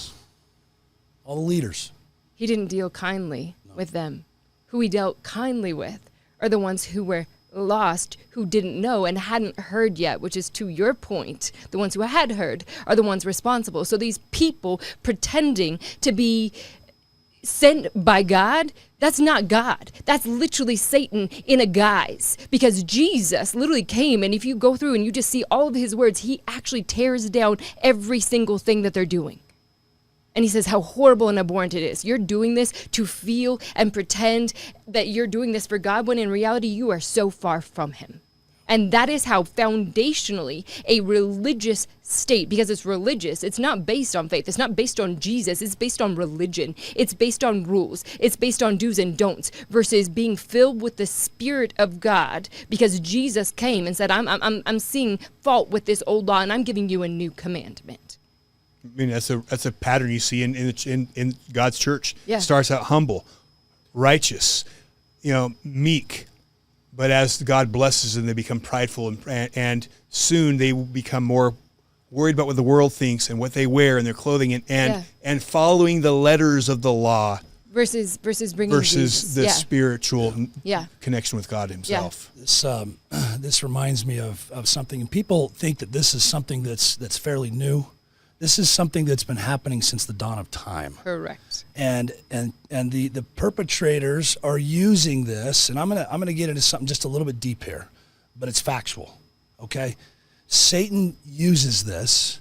All the leaders. He didn't deal kindly with them. Who he dealt kindly with are the ones who were lost, who didn't know and hadn't heard yet, which is to your point, the ones who had heard are the ones responsible. So these people pretending to be sent by God, that's not God. That's literally Satan in a guise, because Jesus literally came, and if you go through and you just see all of his words, he actually tears down every single thing that they're doing. And he says how horrible and abhorrent it is. You're doing this to feel and pretend that you're doing this for God, when in reality you are so far from him. And that is how foundationally a religious state, because it's religious, it's not based on faith, it's not based on Jesus, it's based on religion, it's based on rules, it's based on do's and don'ts, versus being filled with the Spirit of God, because Jesus came and said, I'm seeing fault with this old law and I'm giving you a new commandment. I mean, that's a pattern you see in God's church. Yeah. It starts out humble, righteous, meek, but as God blesses them, they become prideful, and soon they become more worried about what the world thinks and what they wear and their clothing, and following the letters of the law versus bringing the spiritual connection with God himself. Yeah. This reminds me of something, and people think that this is something that's fairly new. This is something that's been happening since the dawn of time. Correct. And the perpetrators are using this, and I'm gonna get into something just a little bit deep here, but it's factual. Okay? Satan uses this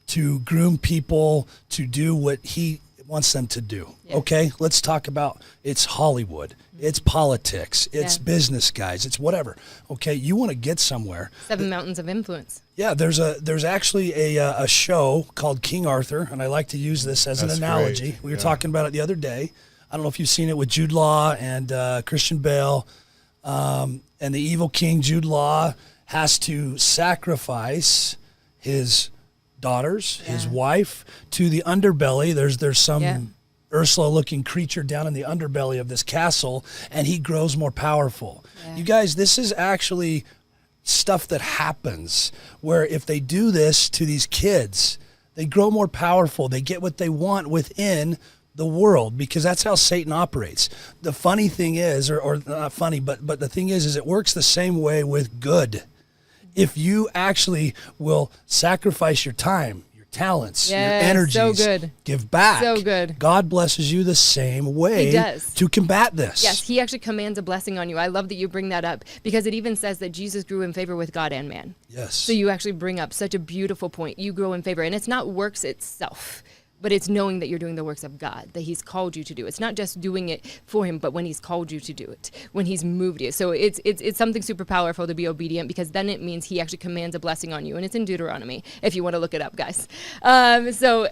to groom people to do what he wants them to do. Yeah. Okay? Let's talk about it's Hollywood. It's politics. It's business guys. It's whatever. Okay? You want to get somewhere. 7 mountains of influence. Yeah, there's actually a show called King Arthur, and I like to use this as an analogy. Great. We were talking about it the other day. I don't know if you've seen it with Jude Law and Christian Bale, and the evil king Jude Law has to sacrifice his daughters, his wife, to the underbelly. There's some Ursula-looking creature down in the underbelly of this castle, and he grows more powerful. Yeah. You guys, this is actually stuff that happens where if they do this to these kids, they grow more powerful. They get what they want within the world, because that's how Satan operates. The funny thing is, or not funny, but the thing is it works the same way with good. If you actually will sacrifice your time, your talents, your energies, give back. So good. God blesses you the same way. He does. To combat this. Yes, he actually commands a blessing on you. I love that you bring that up, because it even says that Jesus grew in favor with God and man. Yes. So you actually bring up such a beautiful point. You grow in favor, and it's not works itself, but it's knowing that you're doing the works of God, that he's called you to do. It's not just doing it for him, but when he's called you to do it, when he's moved you. So it's something super powerful to be obedient, because then it means he actually commands a blessing on you. And it's in Deuteronomy, if you want to look it up, guys. I'm so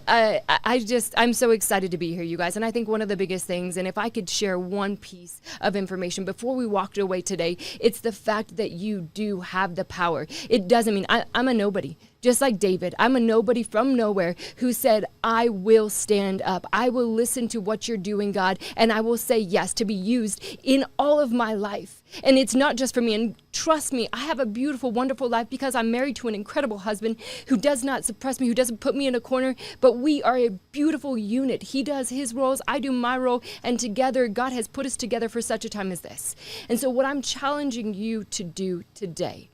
excited to be here, you guys. And I think one of the biggest things, and if I could share one piece of information before we walked away today, it's the fact that you do have the power. It doesn't mean I'm a nobody. Just like David, I'm a nobody from nowhere who said, I will stand up. I will listen to what you're doing, God, and I will say yes to be used in all of my life. And it's not just for me. And trust me, I have a beautiful, wonderful life because I'm married to an incredible husband who does not suppress me, who doesn't put me in a corner, but we are a beautiful unit. He does his roles, I do my role, and together God has put us together for such a time as this. And so what I'm challenging you to do today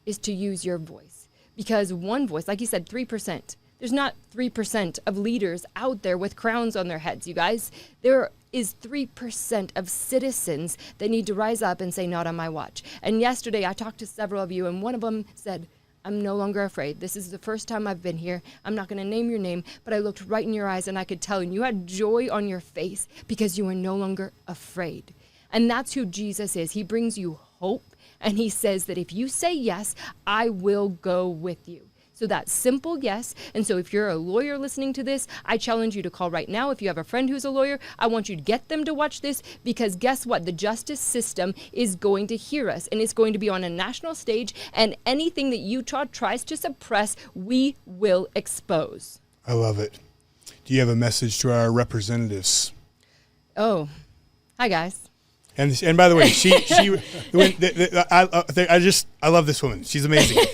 is to use your voice. Because one voice, like you said, 3%. There's not 3% of leaders out there with crowns on their heads, you guys. There is 3% of citizens that need to rise up and say, not on my watch. And yesterday I talked to several of you, and one of them said, I'm no longer afraid. This is the first time I've been here. I'm not going to name your name, but I looked right in your eyes and I could tell, and you had joy on your face because you were no longer afraid. And that's who Jesus is. He brings you hope. And he says that if you say yes, I will go with you. So that's simple yes. And so if you're a lawyer listening to this, I challenge you to call right now. If you have a friend who's a lawyer, I want you to get them to watch this, because guess what? The justice system is going to hear us, and it's going to be on a national stage, and anything that Utah tries to suppress, we will expose. I love it. Do you have a message to our representatives? Oh, hi guys. And by the way, I love this woman. She's amazing.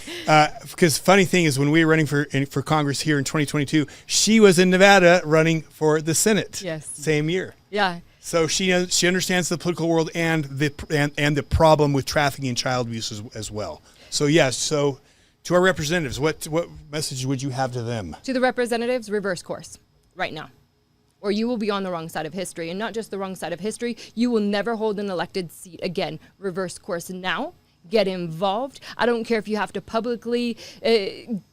Because funny thing is, when we were running for Congress here in 2022, she was in Nevada running for the Senate. Yes. Same year. Yeah. So she understands the political world and the problem with trafficking and child abuse as well. So yes. So to our representatives, what message would you have to them? To the representatives, reverse course right now, or you will be on the wrong side of history. And not just the wrong side of history, you will never hold an elected seat again. Reverse course now. Get involved. I don't care if you have to publicly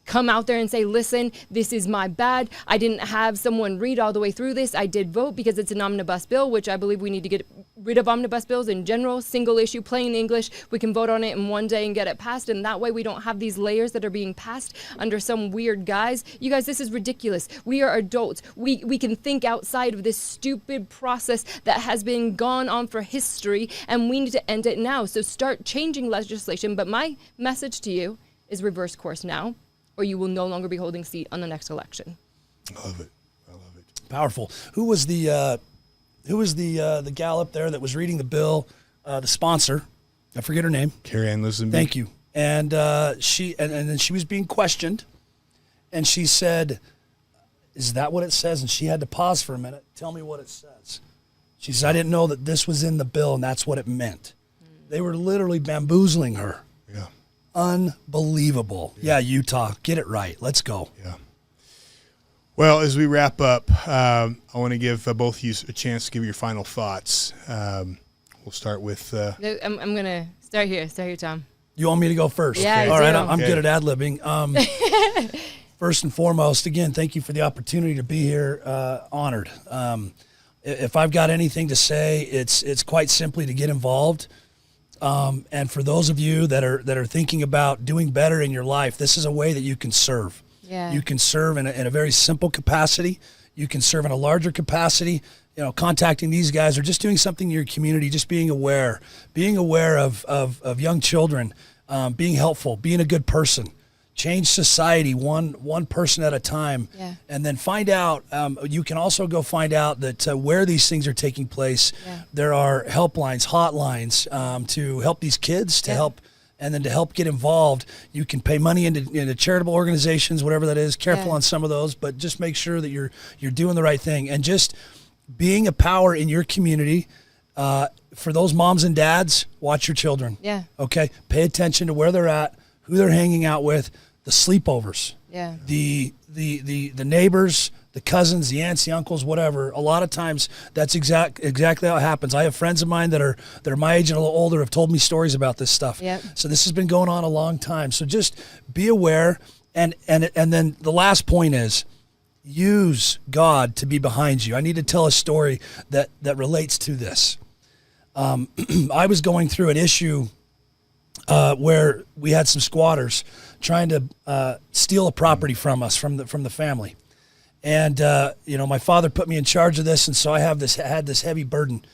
come out there and say, listen, this is my bad. I didn't have someone read all the way through this. I did vote because it's an omnibus bill, which I believe we need to get rid of omnibus bills in general, single issue, plain English. We can vote on it in one day and get it passed. And that way we don't have these layers that are being passed under some weird guise. You guys, this is ridiculous. We are adults. We can think outside of this stupid process that has been gone on for history, and we need to end it now. So start changing legislation. But my message to you is reverse course now, or you will no longer be holding seat on the next election. I love it. I love it. Powerful. Who was the gal up there that was reading the bill? The sponsor, I forget her name. Carrie Ann Lisenby. Thank you. And she then she was being questioned, and she said, "Is that what it says?" And she had to pause for a minute. Tell me what it says. She said, "I didn't know that this was in the bill, and that's what it meant." They were literally bamboozling her. Yeah. Unbelievable. Yeah, Utah, get it right. Let's go. Yeah. Well, as we wrap up, I want to give both of you a chance to give your final thoughts. We'll start with... I'm going to start here. Start here, Tom. You want me to go first? Yeah, All right, I'm Okay. good at ad-libbing. First and foremost, again, thank you for the opportunity to be here. Honored. If I've got anything to say, it's quite simply to get involved. And for those of you that are thinking about doing better in your life, this is a way that you can serve. Yeah. You can serve in a very simple capacity. You can serve in a larger capacity. You know, contacting these guys or just doing something in your community, just being aware of young children, being helpful, being a good person. Change society one person at a time. Yeah. And then find out, you can also go find out that where these things are taking place, Yeah. there are helplines, hotlines to help these kids, to Yeah. help, and then to help get involved. You can pay money into charitable organizations, whatever that is. Careful Yeah. on some of those, but just make sure that you're doing the right thing. And just being a power in your community. For those moms and dads, watch your children. Yeah. Okay? Pay attention to where they're at, who they're hanging out with, the sleepovers, Yeah. the neighbors, the cousins, the aunts, the uncles, whatever. A lot of times that's exactly how it happens. I have friends of mine that are my age and a little older have told me stories about this stuff. Yep. So this has been going on a long time. So just be aware, and then the last point is use God to be behind you. I need to tell a story that relates to this. I was going through an issue where we had some squatters trying to steal a property from us, from the family. And, my father put me in charge of this. And so I had this heavy burden,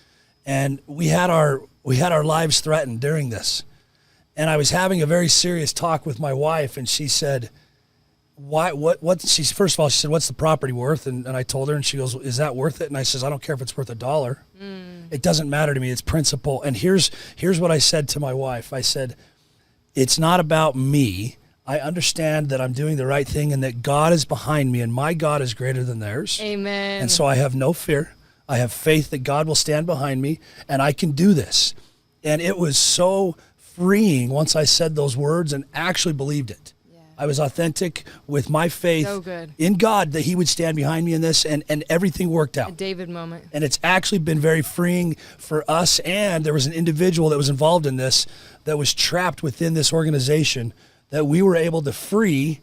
and we had our lives threatened during this. And I was having a very serious talk with my wife, and she said, why, first of all, she said, what's the property worth? And I told her, and she goes, is that worth it? And I says, I don't care if it's worth $1. It doesn't matter to me. It's principle. And here's what I said to my wife. I said, it's not about me. I understand that I'm doing the right thing and that God is behind me, and my God is greater than theirs. Amen. And so I have no fear. I have faith that God will stand behind me, and I can do this. And it was so freeing once I said those words and actually believed it. Yeah. I was authentic with my faith in God that he would stand behind me in this, and everything worked out. A David moment. And it's actually been very freeing for us. And there was an individual that was involved in this that was trapped within this organization that we were able to free,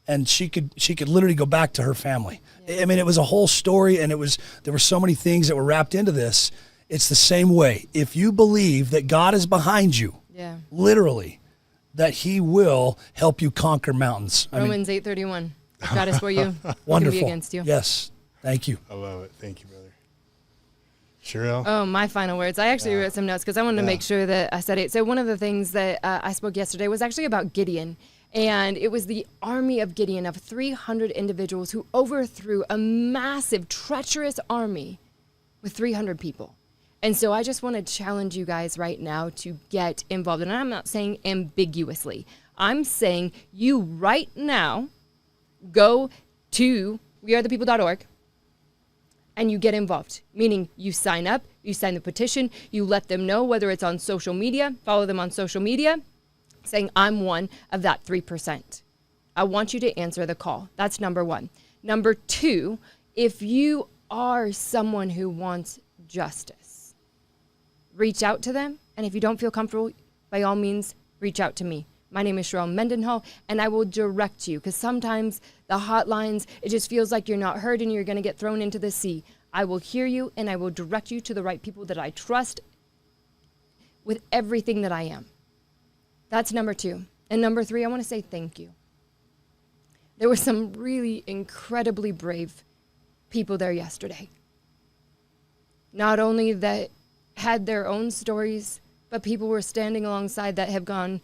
and she could literally go back to her family. Yeah. I mean, it was a whole story, and there were so many things that were wrapped into this. It's the same way. If you believe that God is behind you, literally, that he will help you conquer mountains. Romans 8:31. If God is for you, who can be against you? Yes. Thank you. I love it. Thank you, brother. Sharelle? Oh, my final words. I actually wrote some notes because I wanted to make sure that I said it. So one of the things that I spoke yesterday was actually about Gideon. And it was the army of Gideon of 300 individuals who overthrew a massive, treacherous army with 300 people. And so I just want to challenge you guys right now to get involved. And I'm not saying ambiguously. I'm saying you right now go to wearethepeople.org and you get involved, meaning you sign up, you sign the petition, you let them know, whether it's on social media, follow them on social media, saying I'm one of that 3%. I want you to answer the call. That's number one. Number two, if you are someone who wants justice, reach out to them. And if you don't feel comfortable, by all means, reach out to me. My name is Sharelle Mendenhall, and I will direct you, because sometimes the hotlines, it just feels like you're not heard and you're going to get thrown into the sea. I will hear you, and I will direct you to the right people that I trust with everything that I am. That's number two. And number three, I want to say thank you. There were some really incredibly brave people there yesterday. Not only that had their own stories, but people were standing alongside that have gone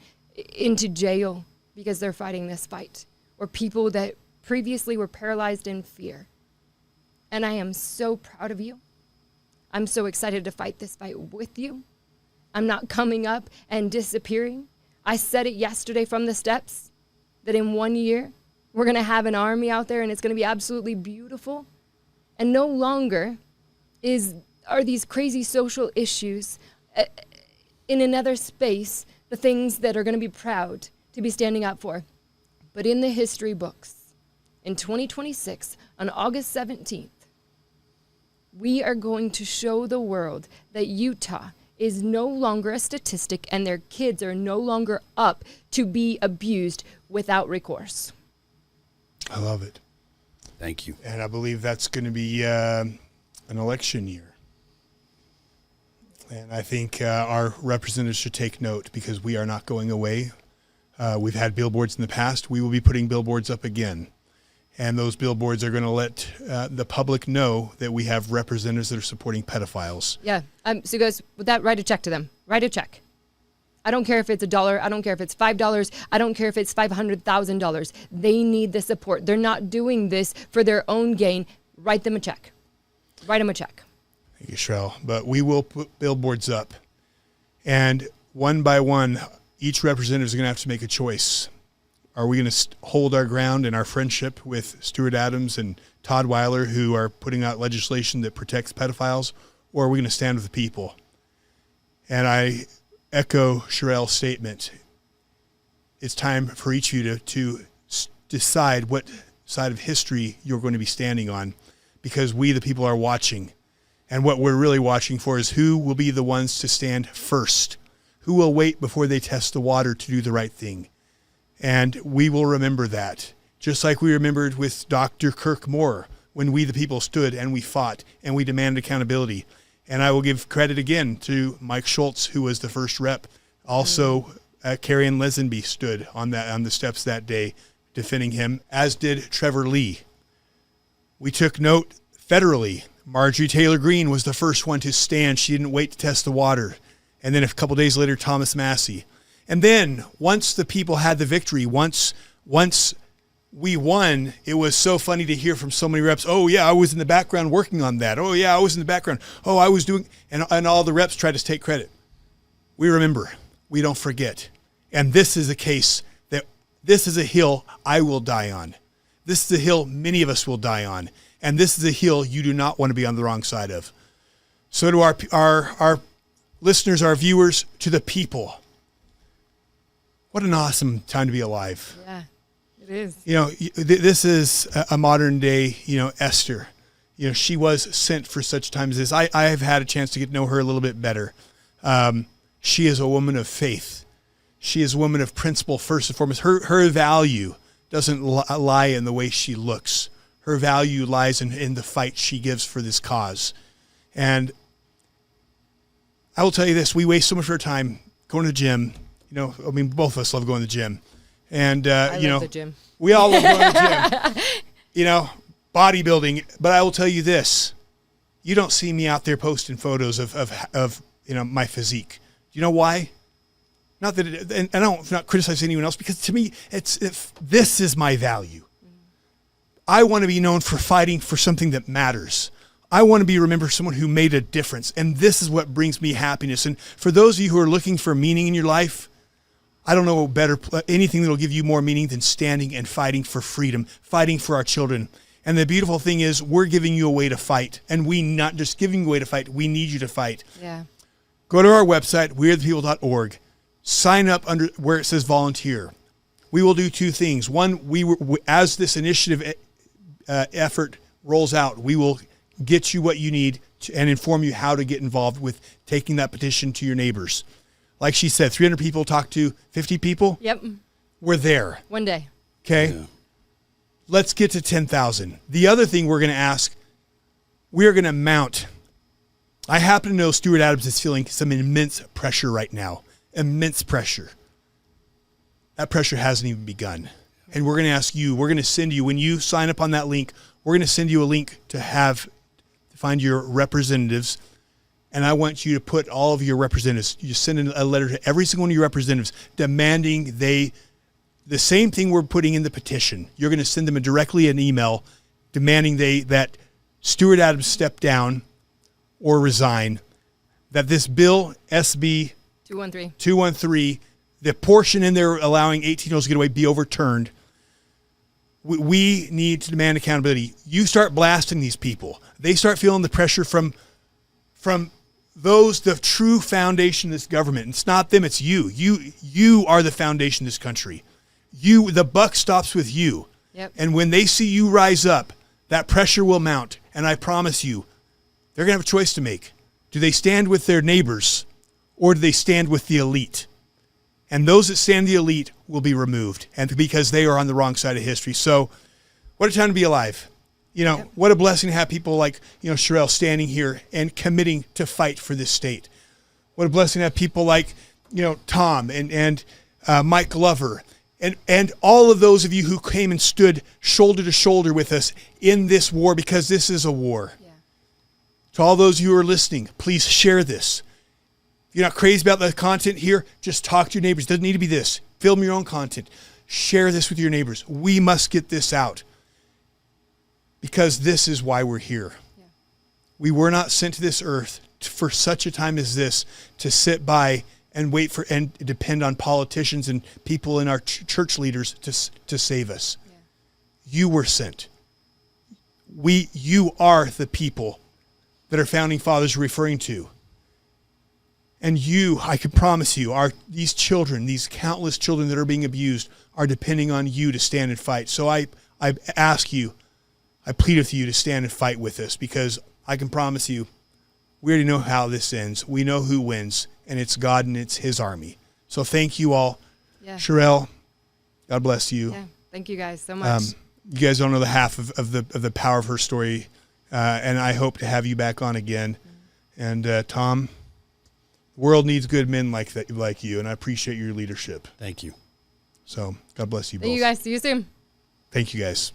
into jail because they're fighting this fight, or people that previously were paralyzed in fear. And I am so proud of you. I'm so excited to fight this fight with you. I'm not coming up and disappearing. I said it yesterday from the steps that in 1 year, we're going to have an army out there and it's going to be absolutely beautiful. And no longer are these crazy social issues in another space the things that are going to be proud to be standing up for. But in the history books, in 2026, on August 17th, we are going to show the world that Utah is no longer a statistic and their kids are no longer up to be abused without recourse. I love it. Thank you. And I believe that's going to be an election year. And I think our representatives should take note, because we are not going away. We've had billboards in the past. We will be putting billboards up again. And those billboards are going to let the public know that we have representatives that are supporting pedophiles. Yeah. So guys, with that, write a check to them. Write a check. I don't care if it's $1. I don't care if it's $5. I don't care if it's $500,000. They need the support. They're not doing this for their own gain. Write them a check. Write them a check. Thank you, Sharelle. But we will put billboards up. And one by one, each representative is going to have to make a choice. Are we going to hold our ground in our friendship with Stuart Adams and Todd Weiler, who are putting out legislation that protects pedophiles, or are we going to stand with the people? And I echo Sharelle's statement. It's time for each of you to decide what side of history you're going to be standing on, because we, the people, are watching. And what we're really watching for is who will be the ones to stand first, who will wait before they test the water to do the right thing. And we will remember that, just like we remembered with Dr. Kirk Moore, when we, the people, stood and we fought and we demanded accountability. And I will give credit again to Mike Schultz, who was the first rep. Also, Carrie Ann Lesenby stood on the steps that day defending him, as did Trevor Lee. We took note federally. Marjorie Taylor Greene was the first one to stand. She didn't wait to test the water. And then a couple days later, Thomas Massey. And then once the people had the victory, once we won, it was so funny to hear from so many reps, oh, yeah, I was in the background working on that. Oh, yeah, I was in the background. Oh, I was doing, and all the reps tried to take credit. We remember. We don't forget. And this is a case that this is a hill I will die on. This is a hill many of us will die on. And this is a hill you do not want to be on the wrong side of. So to our listeners, our viewers, to the people, what an awesome time to be alive. Yeah, it is. You know, this is a modern day, you know, Esther. You know, she was sent for such a time as this. I have had a chance to get to know her a little bit better. She is a woman of faith. She is a woman of principle first and foremost. Her value doesn't lie in the way she looks. Her value lies in the fight she gives for this cause. And I will tell you this, we waste so much of our time going to the gym. You know, I mean, both of us love going to the gym. And, you know, the gym. We all love going to the gym. You know, bodybuilding. But I will tell you this, you don't see me out there posting photos of you know, my physique. Do you know why? Not that, and I don't not criticize anyone else, because to me, this is my value. I want to be known for fighting for something that matters. I want to be remembered as someone who made a difference. And this is what brings me happiness. And for those of you who are looking for meaning in your life, I don't know anything that will give you more meaning than standing and fighting for freedom, fighting for our children. And the beautiful thing is we're giving you a way to fight. And we not just giving you a way to fight, we need you to fight. Yeah. Go to our website, wearethepeople.org. Sign up under where it says volunteer. We will do two things. One, as this initiative effort rolls out, we will get you what you need and inform you how to get involved with taking that petition to your neighbors. Like she said, 300 people talk to 50 people. Yep. We're there. One day. Okay. Yeah. Let's get to 10,000. The other thing we're going to ask, we're going to mount. I happen to know Stuart Adams is feeling some immense pressure right now. Immense pressure. That pressure hasn't even begun. And we're going to ask you, we're going to send you, when you sign up on that link, we're going to send you a link to find your representatives. And I want you to put all of your representatives, you send a letter to every single one of your representatives demanding the same thing we're putting in the petition. You're going to send them directly an email demanding that Stuart Adams step down or resign, that this bill, SB 213, the portion in there allowing 18-year-olds to get away be overturned. We need to demand accountability. You start blasting these people. They start feeling the pressure from those, the true foundation of this government. It's not them, it's you. You are the foundation of this country. The buck stops with you. Yep. And when they see you rise up, that pressure will mount. And I promise you, they're going to have a choice to make. Do they stand with their neighbors or do they stand with the elite? And those that stand the elite will be removed, and because they are on the wrong side of history. So what a time to be alive. You know, What a blessing to have people like, you know, Charerelle standing here and committing to fight for this state. What a blessing to have people like, you know, Tom and Mike Glover and all of those of you who came and stood shoulder to shoulder with us in this war, because this is a war. Yeah. To all those who are listening, please share this. If you're not crazy about the content here, just talk to your neighbors. It doesn't need to be this. Film your own content. Share this with your neighbors. We must get this out, because this is why we're here. Yeah. We were not sent to this earth for such a time as this to sit by and wait for and depend on politicians and people in our church leaders to save us. Yeah. You were sent. You are the people that our founding fathers are referring to. And you, I can promise you, these children, these countless children that are being abused, are depending on you to stand and fight. So I ask you, I plead with you to stand and fight with us, because I can promise you, we already know how this ends. We know who wins, and it's God and it's his army. So thank you all. Yeah. Charerelle, God bless you. Yeah, thank you guys so much. You guys don't know the half of the power of her story, and I hope to have you back on again. Mm-hmm. And Tom, the world needs good men like you, and I appreciate your leadership. Thank you. So God bless you both. Thank you guys. See you soon. Thank you guys.